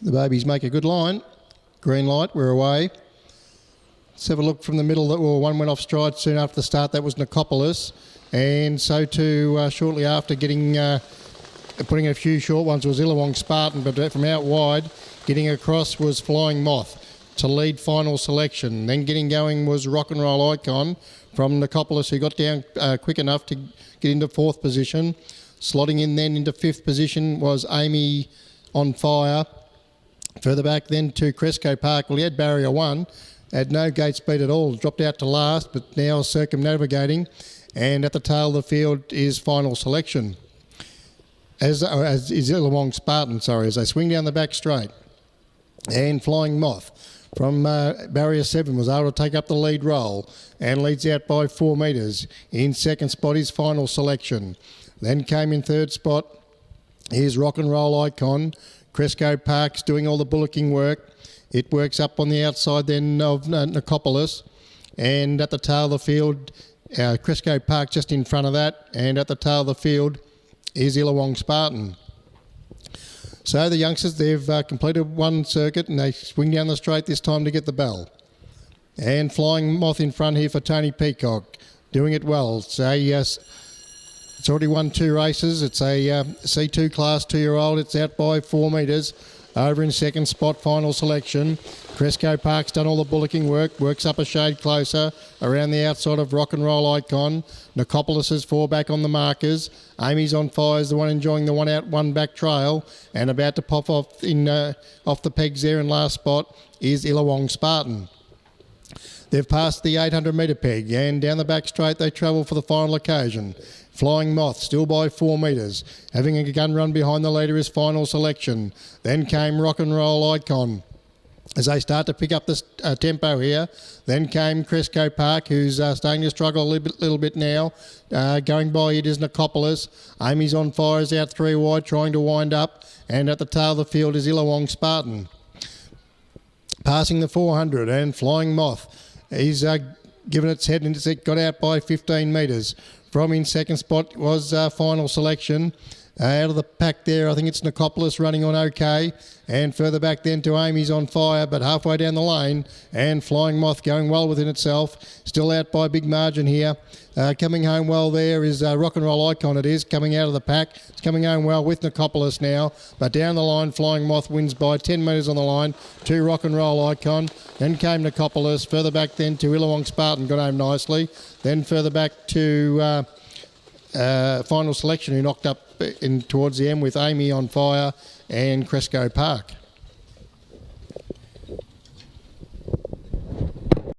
The babies make a good line. Green light, we're away. Let's have a look from the middle. One went off stride soon after the start. That was Nicopolis. And so too, shortly after putting in a few short ones was Illawong Spartan, but from out wide, getting across was Flying Moth to lead final selection. Then getting going was Rock and Roll Icon from Nicopolis, who got down quick enough to get into 4th position. Slotting in then into 5th position was Amy on Fire. Further back then to Cresco Park. Well, he had barrier 1, had no gate speed at all, dropped out to last, but now circumnavigating. And at the tail of the field is final selection. As is Illawong Spartan, as they swing down the back straight. And Flying Moth from barrier 7 was able to take up the lead role and leads out by 4 metres. In 2nd spot is final selection. Then came in 3rd spot. Here's Rock and Roll Icon. Cresco Park's doing all the bullocking work. It works up on the outside then of Nicopolis. And at the tail of the field, Cresco Park just in front of that. And at the tail of the field is Illawong Spartan. So the youngsters, they've completed one circuit and they swing down the straight this time to get the bell. And Flying Moth in front here for Tony Peacock, doing it well. So yes, it's already won 2 races. It's a C2 class 2-year-old. It's out by 4 metres. Over in 2nd spot, final selection. Cresco Park's done all the bullocking work, works up a shade closer around the outside of Rock and Roll Icon. Nicopolis is 4 back on the markers. Amy's on Fire is the one enjoying the 1 out, 1 back trail, and about to pop off in off the pegs there in last spot is Illawong Spartan. They've passed the 800 metre peg and down the back straight they travel for the final occasion. Flying Moth still by 4 metres. Having a gun run behind the leader is final selection. Then came Rock and Roll Icon. As they start to pick up the tempo here, then came Cresco Park, who's starting to struggle a little bit now. Going by it is Nicopolis. Amy's on Fire is out 3 wide, trying to wind up. And at the tail of the field is Illawong Spartan. Passing the 400 and Flying Moth. He's given its head and it got out by 15 metres. From in 2nd spot was final selection. Out of the pack there, I think it's Nicopolis running on okay. And further back then to Amy's on Fire, but halfway down the lane. And Flying Moth going well within itself. Still out by a big margin here. Coming home well there is Rock and Roll Icon. It is coming out of the pack. It's coming home well with Nicopolis now. But down the line, Flying Moth wins by 10 metres on the line to Rock and Roll Icon. Then came Nicopolis. Further back then to Illawong Spartan, got home nicely. Then further back to final selection, who knocked up in towards the end with Amy on Fire and Cresco Park.